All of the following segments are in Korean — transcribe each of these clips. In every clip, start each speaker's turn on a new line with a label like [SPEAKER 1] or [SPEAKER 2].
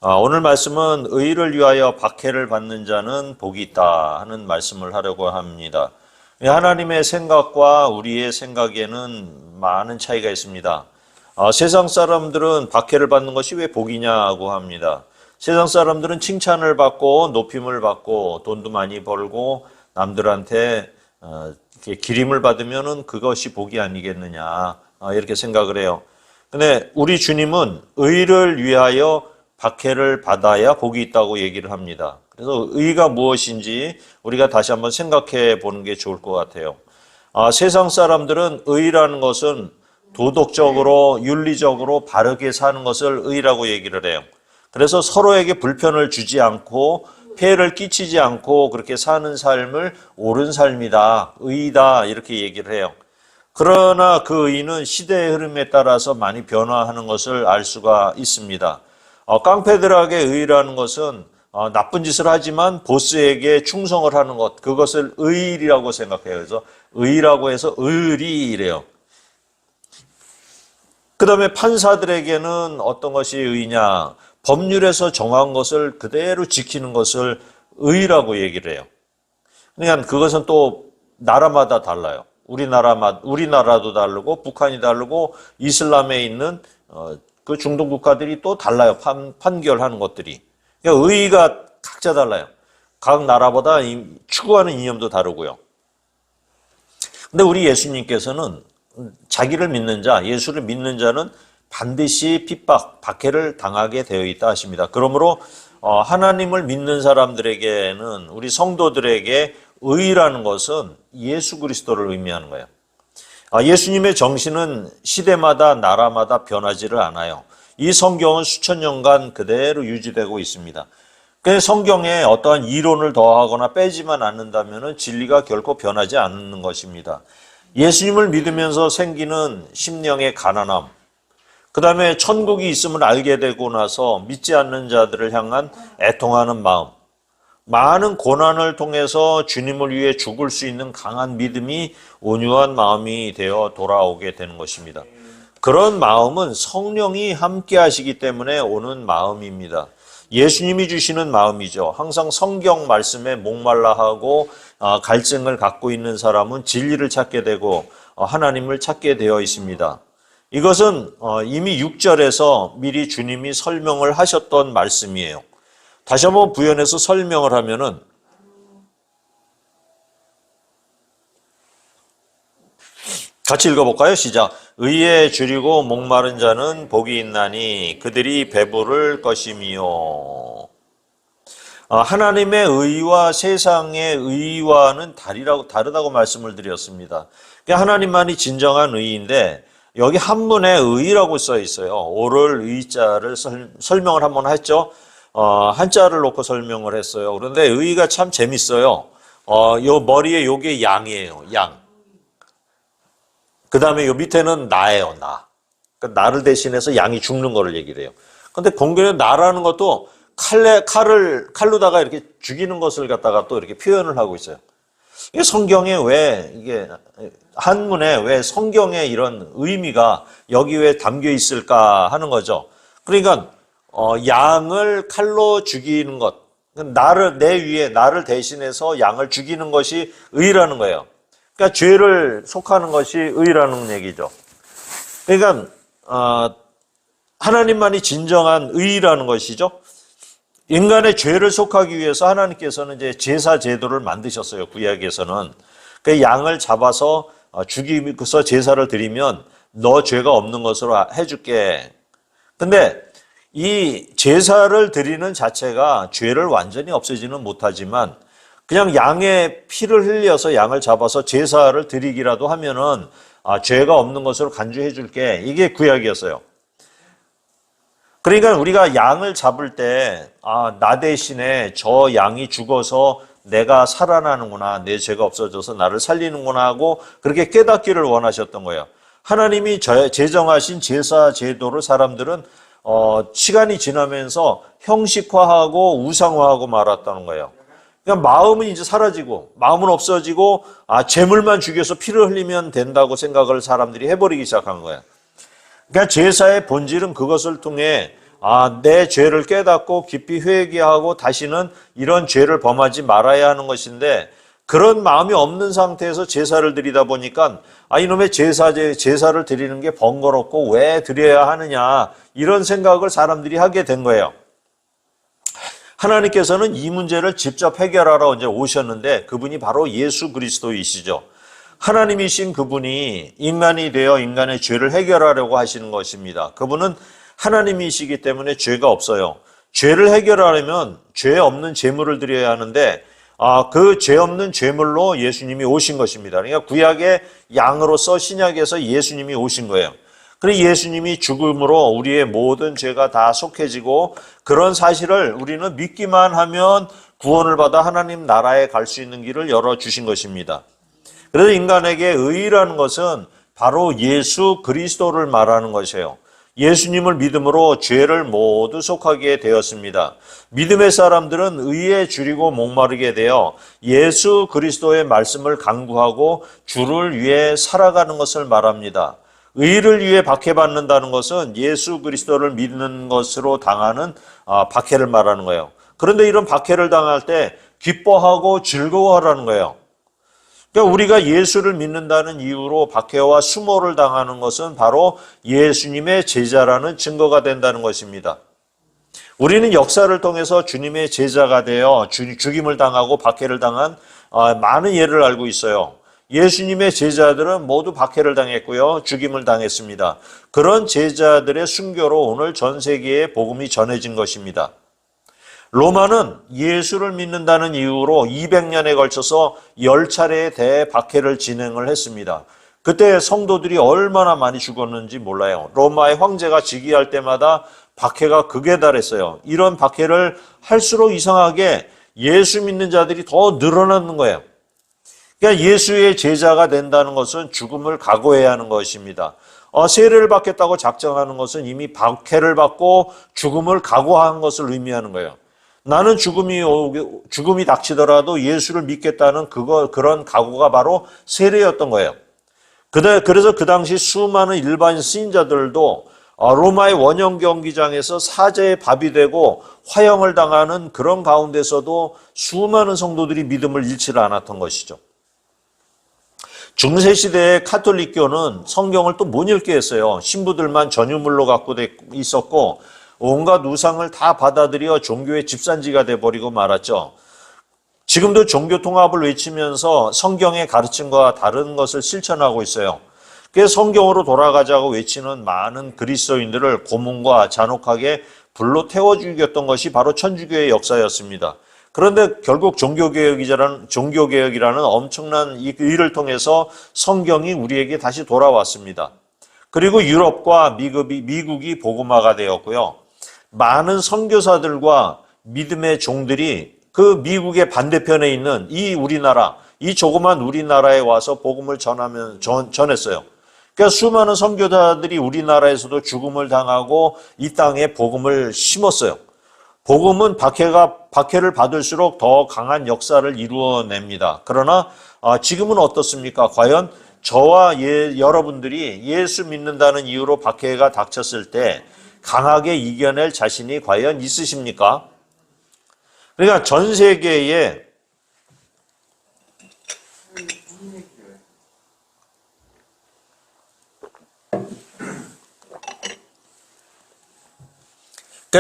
[SPEAKER 1] 오늘 말씀은 의를 위하여 박해를 받는 자는 복이 있다 하는 말씀을 하려고 합니다. 하나님의 생각과 우리의 생각에는 많은 차이가 있습니다. 세상 사람들은 박해를 받는 것이 왜 복이냐고 합니다. 세상 사람들은 칭찬을 받고 높임을 받고 돈도 많이 벌고 남들한테 기림을 받으면 그것이 복이 아니겠느냐 이렇게 생각을 해요. 근데 우리 주님은 의를 위하여 박해를 받아야 복이 있다고 얘기를 합니다. 그래서 의가 무엇인지 우리가 다시 한번 생각해 보는 게 좋을 것 같아요. 세상 사람들은 의라는 것은 도덕적으로 윤리적으로 바르게 사는 것을 의라고 얘기를 해요. 그래서 서로에게 불편을 주지 않고 폐해를 끼치지 않고 그렇게 사는 삶을 옳은 삶이다, 의다 이렇게 얘기를 해요. 그러나 그 의는 시대의 흐름에 따라서 많이 변화하는 것을 알 수가 있습니다. 깡패들에게 의라는 것은 나쁜 짓을 하지만 보스에게 충성을 하는 것, 그것을 의라고 생각해요. 그래서 의라고 해서 의리래요. 그 다음에 판사들에게는 어떤 것이 의냐? 법률에서 정한 것을 그대로 지키는 것을 의라고 얘기를 해요. 그러니까 그것은 또 나라마다 달라요. 우리나라도 다르고 북한이 다르고 이슬람에 있는 그 중동 국가들이 또 달라요. 판결하는 것들이. 그러니까 의의가 각자 달라요. 각 나라보다 추구하는 이념도 다르고요. 근데 우리 예수님께서는 자기를 믿는 자, 예수를 믿는 자는 반드시 핍박, 박해를 당하게 되어 있다 하십니다. 그러므로 하나님을 믿는 사람들에게는 우리 성도들에게 의라는 것은 예수 그리스도를 의미하는 거예요. 예수님의 정신은 시대마다 나라마다 변하지를 않아요. 이 성경은 수천 년간 그대로 유지되고 있습니다. 그래서 성경에 어떠한 이론을 더하거나 빼지만 않는다면 진리가 결코 변하지 않는 것입니다. 예수님을 믿으면서 생기는 심령의 가난함, 그 다음에 천국이 있음을 알게 되고 나서 믿지 않는 자들을 향한 애통하는 마음, 많은 고난을 통해서 주님을 위해 죽을 수 있는 강한 믿음이 온유한 마음이 되어 돌아오게 되는 것입니다. 그런 마음은 성령이 함께 하시기 때문에 오는 마음입니다. 예수님이 주시는 마음이죠. 항상 성경 말씀에 목말라하고 갈증을 갖고 있는 사람은 진리를 찾게 되고 하나님을 찾게 되어 있습니다. 이것은 이미 6절에서 미리 주님이 설명을 하셨던 말씀이에요. 다시 한번 부연해서 설명을 하면은 같이 읽어볼까요? 시작. 의에 줄이고 목마른 자는 복이 있나니 그들이 배부를 것이미요. 하나님의 의와 세상의 의와는 다르다고 말씀을 드렸습니다. 하나님만이 진정한 의인데 여기 한문에 의라고 써 있어요. 오를 의자를 설명을 한번 했죠. 한자를 놓고 설명을 했어요. 그런데 의가 참 재밌어요. 요 머리에 요게 양이에요. 양. 그 다음에 요 밑에는 나예요. 나. 그러니까 나를 대신해서 양이 죽는 거를 얘기를 해요. 근데 공교롭게 나라는 것도 칼로다가 이렇게 죽이는 것을 갖다가 또 이렇게 표현을 하고 있어요. 이게 성경에 이게 한문에 왜 성경에 이런 의미가 여기 왜 담겨 있을까 하는 거죠. 그러니까 양을 칼로 죽이는 것, 내 위에 나를 대신해서 양을 죽이는 것이 의라는 거예요. 그러니까 죄를 속하는 것이 의라는 얘기죠. 그러니까 하나님만이 진정한 의라는 것이죠. 인간의 죄를 속하기 위해서 하나님께서는 이제 제사 제도를 만드셨어요. 구약에서는. 그 양을 잡아서 죽이면서 제사를 드리면 너 죄가 없는 것으로 해줄게. 근데 이 제사를 드리는 자체가 죄를 완전히 없애지는 못하지만 그냥 양의 피를 흘려서 양을 잡아서 제사를 드리기라도 하면은 죄가 없는 것으로 간주해 줄게. 이게 구약이었어요. 그러니까 우리가 양을 잡을 때 나 대신에 저 양이 죽어서 내가 살아나는구나, 내 죄가 없어져서 나를 살리는구나 하고 그렇게 깨닫기를 원하셨던 거예요. 하나님이 제정하신 제사 제도를 사람들은 시간이 지나면서 형식화하고 우상화하고 말았다는 거예요. 그러니까 마음은 이제 사라지고 마음은 없어지고 재물만 죽여서 피를 흘리면 된다고 생각을 사람들이 해버리기 시작한 거예요. 그러니까 제사의 본질은 그것을 통해 내 죄를 깨닫고 깊이 회개하고 다시는 이런 죄를 범하지 말아야 하는 것인데 그런 마음이 없는 상태에서 제사를 드리다 보니까 이놈의 제사를 드리는 게 번거롭고 왜 드려야 하느냐 이런 생각을 사람들이 하게 된 거예요. 하나님께서는 이 문제를 직접 해결하러 이제 오셨는데 그분이 바로 예수 그리스도이시죠. 하나님이신 그분이 인간이 되어 인간의 죄를 해결하려고 하시는 것입니다. 그분은 하나님이시기 때문에 죄가 없어요. 죄를 해결하려면 죄 없는 제물을 드려야 하는데 그 죄 없는 제물로 예수님이 오신 것입니다. 그러니까 구약의 양으로서 신약에서 예수님이 오신 거예요. 그래서 예수님이 죽음으로 우리의 모든 죄가 다 속해지고 그런 사실을 우리는 믿기만 하면 구원을 받아 하나님 나라에 갈 수 있는 길을 열어주신 것입니다. 그래서 인간에게 의라는 것은 바로 예수 그리스도를 말하는 것이에요. 예수님을 믿음으로 죄를 모두 속하게 되었습니다. 믿음의 사람들은 의에 줄이고 목마르게 되어 예수 그리스도의 말씀을 간구하고 주를 위해 살아가는 것을 말합니다. 의를 위해 박해받는다는 것은 예수 그리스도를 믿는 것으로 당하는 박해를 말하는 거예요. 그런데 이런 박해를 당할 때 기뻐하고 즐거워하라는 거예요. 그러니까 우리가 예수를 믿는다는 이유로 박해와 수모를 당하는 것은 바로 예수님의 제자라는 증거가 된다는 것입니다. 우리는 역사를 통해서 주님의 제자가 되어 죽임을 당하고 박해를 당한 많은 예를 알고 있어요. 예수님의 제자들은 모두 박해를 당했고요. 죽임을 당했습니다. 그런 제자들의 순교로 오늘 전 세계에 복음이 전해진 것입니다. 로마는 예수를 믿는다는 이유로 200년에 걸쳐서 10차례의 대박해를 진행을 했습니다. 그때 성도들이 얼마나 많이 죽었는지 몰라요. 로마의 황제가 즉위할 때마다 박해가 극에 달했어요. 이런 박해를 할수록 이상하게 예수 믿는 자들이 더 늘어나는 거예요. 그러니까 예수의 제자가 된다는 것은 죽음을 각오해야 하는 것입니다. 세례를 받겠다고 작정하는 것은 이미 박해를 받고 죽음을 각오한 것을 의미하는 거예요. 나는 죽음이 닥치더라도 예수를 믿겠다는 그런 각오가 바로 세례였던 거예요. 그래서 그 당시 수많은 일반 시인자들도 로마의 원형 경기장에서 사제의 밥이 되고 화형을 당하는 그런 가운데서도 수많은 성도들이 믿음을 잃지 않았던 것이죠. 중세시대의 카톨릭교는 성경을 또 못 읽게 했어요. 신부들만 전유물로 갖고 있었고 온갖 우상을 다 받아들여 종교의 집산지가 돼버리고 말았죠. 지금도 종교 통합을 외치면서 성경의 가르침과 다른 것을 실천하고 있어요. 그래서 성경으로 돌아가자고 외치는 많은 그리스도인들을 고문과 잔혹하게 불로 태워 죽였던 것이 바로 천주교의 역사였습니다. 그런데 결국 종교개혁이라는 엄청난 이 일을 통해서 성경이 우리에게 다시 돌아왔습니다. 그리고 유럽과 미국이 복음화가 되었고요. 많은 선교사들과 믿음의 종들이 그 미국의 반대편에 있는 이 우리나라, 이 조그만 우리나라에 와서 복음을 전했어요. 그러니까 수많은 선교사들이 우리나라에서도 죽음을 당하고 이 땅에 복음을 심었어요. 복음은 박해를 받을수록 더 강한 역사를 이루어냅니다. 그러나 지금은 어떻습니까? 과연 저와 여러분들이 예수 믿는다는 이유로 박해가 닥쳤을 때 강하게 이겨낼 자신이 과연 있으십니까? 그러니까 전 세계에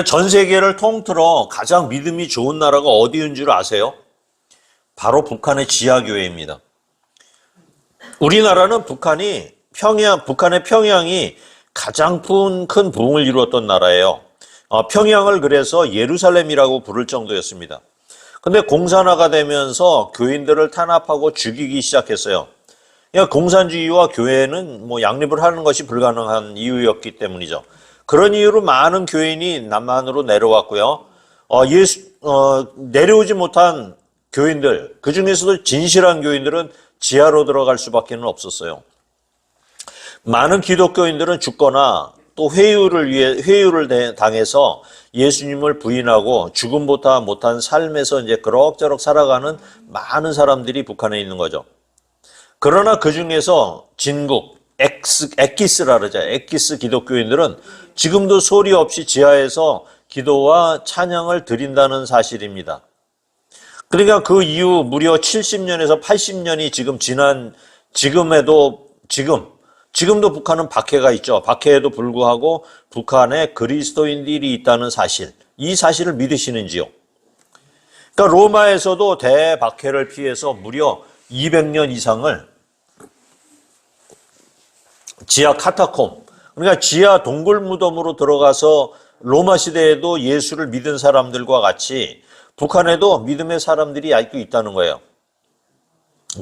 [SPEAKER 1] 전 세계를 통틀어 가장 믿음이 좋은 나라가 어디인 줄 아세요? 바로 북한의 지하교회입니다. 우리나라는 북한의 평양이 가장 큰 부흥을 이루었던 나라예요. 평양을 그래서 예루살렘이라고 부를 정도였습니다. 근데 공산화가 되면서 교인들을 탄압하고 죽이기 시작했어요. 그러니까 공산주의와 교회는 양립을 하는 것이 불가능한 이유였기 때문이죠. 그런 이유로 많은 교인이 남한으로 내려왔고요. 내려오지 못한 교인들, 그 중에서도 진실한 교인들은 지하로 들어갈 수밖에 없었어요. 많은 기독교인들은 죽거나 또 회유를 당해서 예수님을 부인하고 죽음보다 못한 삶에서 이제 그럭저럭 살아가는 많은 사람들이 북한에 있는 거죠. 그러나 그 중에서 진국, 엑기스라 그러죠. 엑기스 기독교인들은 지금도 소리 없이 지하에서 기도와 찬양을 드린다는 사실입니다. 그러니까 그 이후 무려 70년에서 80년이 지금 지난 지금도 북한은 박해가 있죠. 박해에도 불구하고 북한에 그리스도인들이 있다는 사실, 이 사실을 믿으시는지요? 그러니까 로마에서도 대박해를 피해서 무려 200년 이상을 지하 카타콤, 그러니까 지하 동굴 무덤으로 들어가서 로마 시대에도 예수를 믿은 사람들과 같이 북한에도 믿음의 사람들이 아직도 있다는 거예요.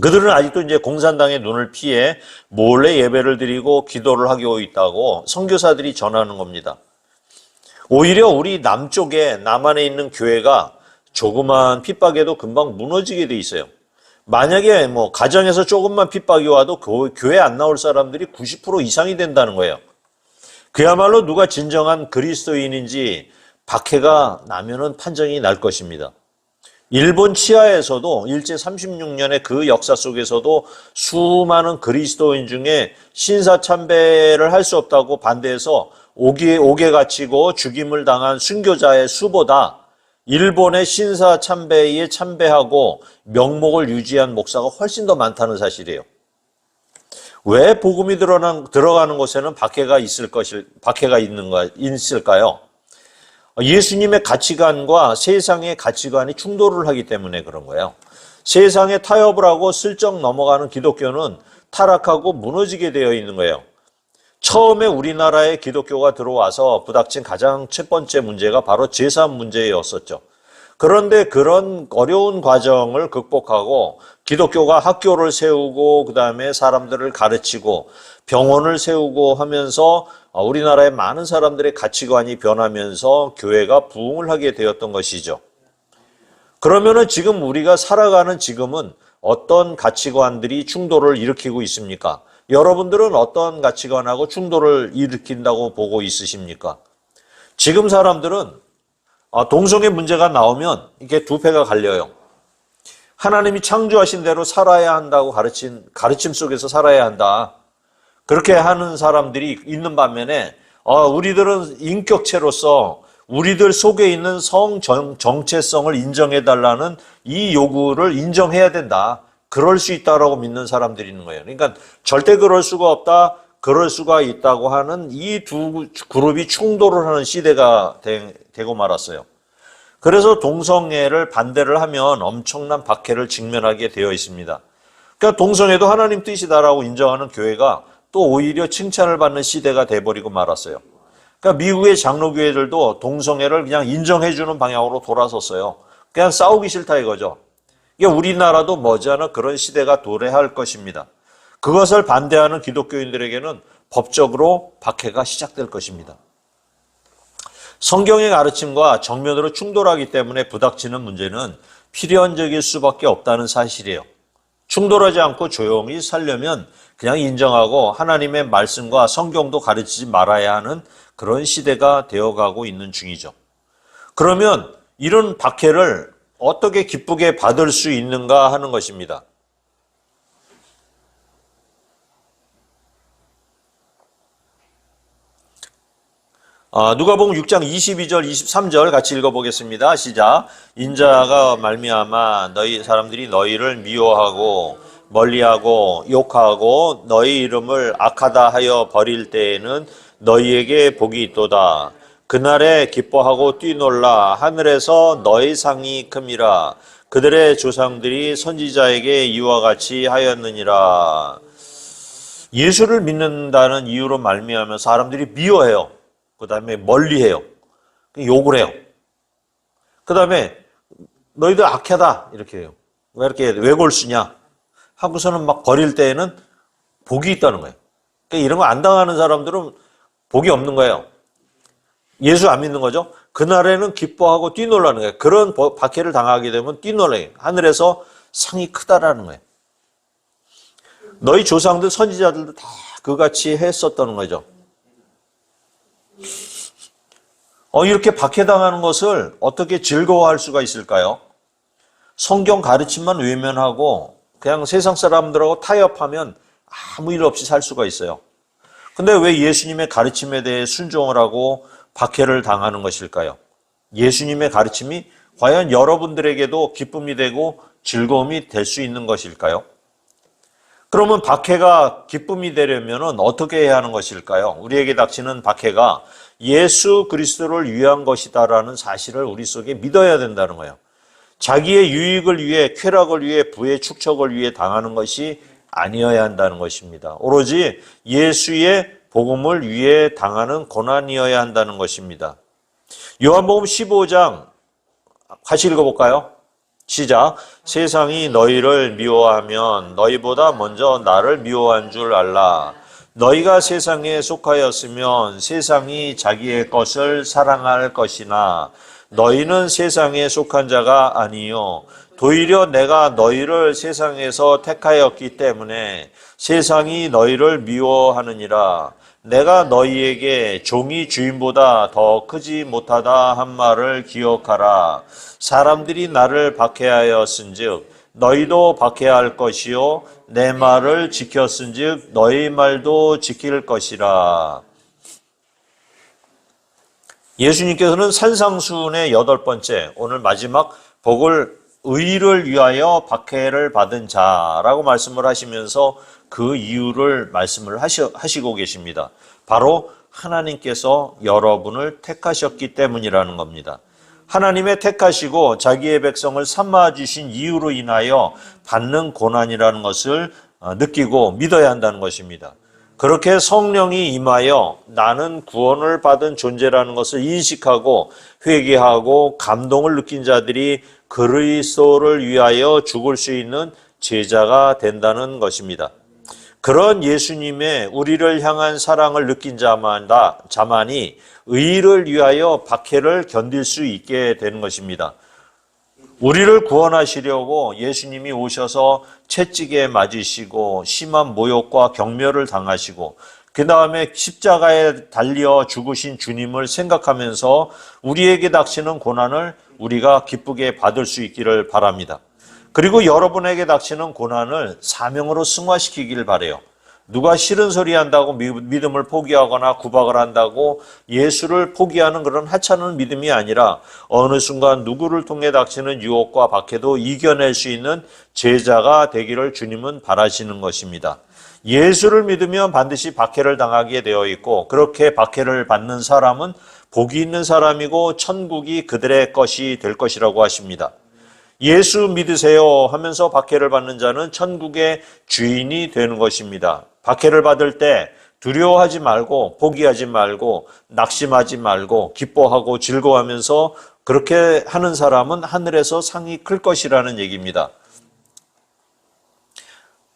[SPEAKER 1] 그들은 아직도 이제 공산당의 눈을 피해 몰래 예배를 드리고 기도를 하고 있다고 선교사들이 전하는 겁니다. 오히려 우리 남쪽에 남한에 있는 교회가 조그만 핍박에도 금방 무너지게 돼 있어요. 만약에 가정에서 조금만 핍박이 와도 교회 안 나올 사람들이 90% 이상이 된다는 거예요. 그야말로 누가 진정한 그리스도인인지 박해가 나면은 판정이 날 것입니다. 일본 치하에서도 일제 36년의 그 역사 속에서도 수많은 그리스도인 중에 신사참배를 할 수 없다고 반대해서 옥에 갇히고 죽임을 당한 순교자의 수보다 일본의 신사참배에 참배하고 명목을 유지한 목사가 훨씬 더 많다는 사실이에요. 왜 복음이 들어가는 곳에는 박해가 있을까요? 예수님의 가치관과 세상의 가치관이 충돌을 하기 때문에 그런 거예요. 세상에 타협을 하고 슬쩍 넘어가는 기독교는 타락하고 무너지게 되어 있는 거예요. 처음에 우리나라에 기독교가 들어와서 부닥친 가장 첫 번째 문제가 바로 제사함 문제였었죠. 그런데 그런 어려운 과정을 극복하고 기독교가 학교를 세우고 그다음에 사람들을 가르치고 병원을 세우고 하면서 우리나라의 많은 사람들의 가치관이 변하면서 교회가 부흥을 하게 되었던 것이죠. 그러면은 지금 우리가 살아가는 지금은 어떤 가치관들이 충돌을 일으키고 있습니까? 여러분들은 어떤 가치관하고 충돌을 일으킨다고 보고 있으십니까? 지금 사람들은 동성애 문제가 나오면 이게 두 패가 갈려요. 하나님이 창조하신 대로 살아야 한다고 가르침 속에서 살아야 한다. 그렇게 하는 사람들이 있는 반면에 우리들은 인격체로서 우리들 속에 있는 성 정체성을 인정해달라는 이 요구를 인정해야 된다. 그럴 수 있다라고 믿는 사람들이 있는 거예요. 그러니까 절대 그럴 수가 없다. 그럴 수가 있다고 하는 이 두 그룹이 충돌을 하는 시대가 되고 말았어요. 그래서 동성애를 반대를 하면 엄청난 박해를 직면하게 되어 있습니다. 그러니까 동성애도 하나님 뜻이다라고 인정하는 교회가 또 오히려 칭찬을 받는 시대가 돼버리고 말았어요. 그러니까 미국의 장로교회들도 동성애를 그냥 인정해주는 방향으로 돌아섰어요. 그냥 싸우기 싫다 이거죠. 이게 우리나라도 머지않아 그런 시대가 도래할 것입니다. 그것을 반대하는 기독교인들에게는 법적으로 박해가 시작될 것입니다. 성경의 가르침과 정면으로 충돌하기 때문에 부닥치는 문제는 필연적일 수밖에 없다는 사실이에요. 충돌하지 않고 조용히 살려면 그냥 인정하고 하나님의 말씀과 성경도 가르치지 말아야 하는 그런 시대가 되어가고 있는 중이죠. 그러면 이런 박해를 어떻게 기쁘게 받을 수 있는가 하는 것입니다. 누가복음 6장 22절 23절 같이 읽어보겠습니다. 시작. 인자가 말미암아 너희 사람들이 너희를 미워하고 멀리하고 욕하고 너희 이름을 악하다 하여 버릴 때에는 너희에게 복이 있도다. 그날에 기뻐하고 뛰놀라. 하늘에서 너희 상이 큼이라. 그들의 조상들이 선지자에게 이와 같이 하였느니라. 예수를 믿는다는 이유로 말미암아 사람들이 미워해요. 그 다음에 멀리해요. 욕을 해요. 그 다음에 너희들 악하다 이렇게 해요. 왜 이렇게 외골수냐 하고서는 막 버릴 때에는 복이 있다는 거예요. 그러니까 이런 거 안 당하는 사람들은 복이 없는 거예요. 예수 안 믿는 거죠. 그날에는 기뻐하고 뛰놀라는 거예요. 그런 박해를 당하게 되면 뛰놀라요. 하늘에서 상이 크다라는 거예요. 너희 조상들 선지자들도 다 그같이 했었다는 거죠. 이렇게 박해당하는 것을 어떻게 즐거워할 수가 있을까요? 성경 가르침만 외면하고 그냥 세상 사람들하고 타협하면 아무 일 없이 살 수가 있어요. 근데 왜 예수님의 가르침에 대해 순종을 하고 박해를 당하는 것일까요? 예수님의 가르침이 과연 여러분들에게도 기쁨이 되고 즐거움이 될 수 있는 것일까요? 그러면 박해가 기쁨이 되려면 어떻게 해야 하는 것일까요? 우리에게 닥치는 박해가 예수 그리스도를 위한 것이다라는 사실을 우리 속에 믿어야 된다는 거예요. 자기의 유익을 위해, 쾌락을 위해, 부의 축적을 위해 당하는 것이 아니어야 한다는 것입니다. 오로지 예수의 복음을 위해 당하는 고난이어야 한다는 것입니다. 요한복음 15장 같이 읽어볼까요? 시작. 세상이 너희를 미워하면 너희보다 먼저 나를 미워한 줄 알라. 너희가 세상에 속하였으면 세상이 자기의 것을 사랑할 것이나 너희는 세상에 속한 자가 아니요 도리어 내가 너희를 세상에서 택하였기 때문에 세상이 너희를 미워하느니라. 내가 너희에게 종이 주인보다 더 크지 못하다 한 말을 기억하라. 사람들이 나를 박해하였은즉 너희도 박해할 것이요 내 말을 지켰은즉 너희 말도 지킬 것이라. 예수님께서는 산상수훈의 8번째, 오늘 마지막 복을 의를 위하여 박해를 받은 자라고 말씀을 하시면서 그 이유를 말씀을 하시고 계십니다. 바로 하나님께서 여러분을 택하셨기 때문이라는 겁니다. 하나님의 택하시고 자기의 백성을 삼아주신 이유로 인하여 받는 고난이라는 것을 느끼고 믿어야 한다는 것입니다. 그렇게 성령이 임하여 나는 구원을 받은 존재라는 것을 인식하고 회개하고 감동을 느낀 자들이 그리스도를 위하여 죽을 수 있는 제자가 된다는 것입니다. 그런 예수님의 우리를 향한 사랑을 느낀 자만이 의를 위하여 박해를 견딜 수 있게 되는 것입니다. 우리를 구원하시려고 예수님이 오셔서 채찍에 맞으시고 심한 모욕과 경멸을 당하시고 그 다음에 십자가에 달려 죽으신 주님을 생각하면서 우리에게 닥치는 고난을 우리가 기쁘게 받을 수 있기를 바랍니다. 그리고 여러분에게 닥치는 고난을 사명으로 승화시키기를 바라요. 누가 싫은 소리 한다고 믿음을 포기하거나 구박을 한다고 예수를 포기하는 그런 하찮은 믿음이 아니라 어느 순간 누구를 통해 닥치는 유혹과 박해도 이겨낼 수 있는 제자가 되기를 주님은 바라시는 것입니다. 예수를 믿으면 반드시 박해를 당하게 되어 있고 그렇게 박해를 받는 사람은 복이 있는 사람이고 천국이 그들의 것이 될 것이라고 하십니다. 예수 믿으세요 하면서 박해를 받는 자는 천국의 주인이 되는 것입니다. 박해를 받을 때 두려워하지 말고 포기하지 말고 낙심하지 말고 기뻐하고 즐거워하면서 그렇게 하는 사람은 하늘에서 상이 클 것이라는 얘기입니다.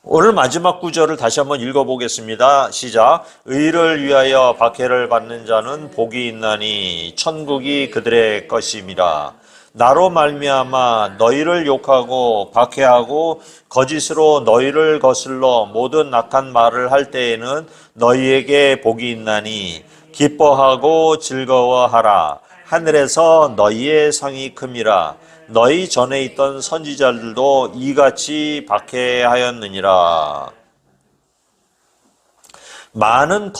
[SPEAKER 1] 오늘 마지막 구절을 다시 한번 읽어보겠습니다. 시작. 의를 위하여 박해를 받는 자는 복이 있나니 천국이 그들의 것임이라. 나로 말미암아 너희를 욕하고 박해하고 거짓으로 너희를 거슬러 모든 악한 말을 할 때에는 너희에게 복이 있나니 기뻐하고 즐거워하라. 하늘에서 너희의 상이 큼이라. 너희 전에 있던 선지자들도 이같이 박해하였느니라. 많은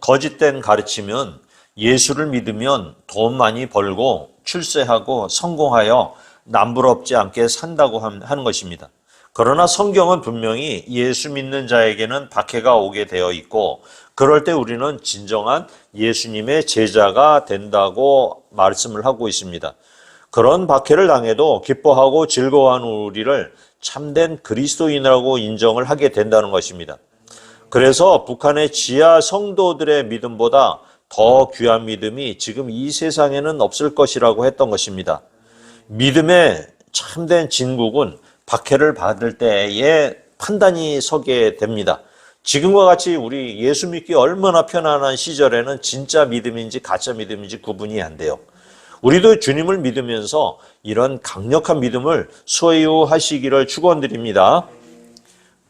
[SPEAKER 1] 거짓된 가르침은 예수를 믿으면 돈 많이 벌고 출세하고 성공하여 남부럽지 않게 산다고 하는 것입니다. 그러나 성경은 분명히 예수 믿는 자에게는 박해가 오게 되어 있고 그럴 때 우리는 진정한 예수님의 제자가 된다고 말씀을 하고 있습니다. 그런 박해를 당해도 기뻐하고 즐거워하는 우리를 참된 그리스도인이라고 인정을 하게 된다는 것입니다. 그래서 북한의 지하 성도들의 믿음보다 더 귀한 믿음이 지금 이 세상에는 없을 것이라고 했던 것입니다. 믿음의 참된 진국은 박해를 받을 때에 판단이 서게 됩니다. 지금과 같이 우리 예수 믿기 얼마나 편안한 시절에는 진짜 믿음인지 가짜 믿음인지 구분이 안 돼요. 우리도 주님을 믿으면서 이런 강력한 믿음을 소유하시기를 축원드립니다.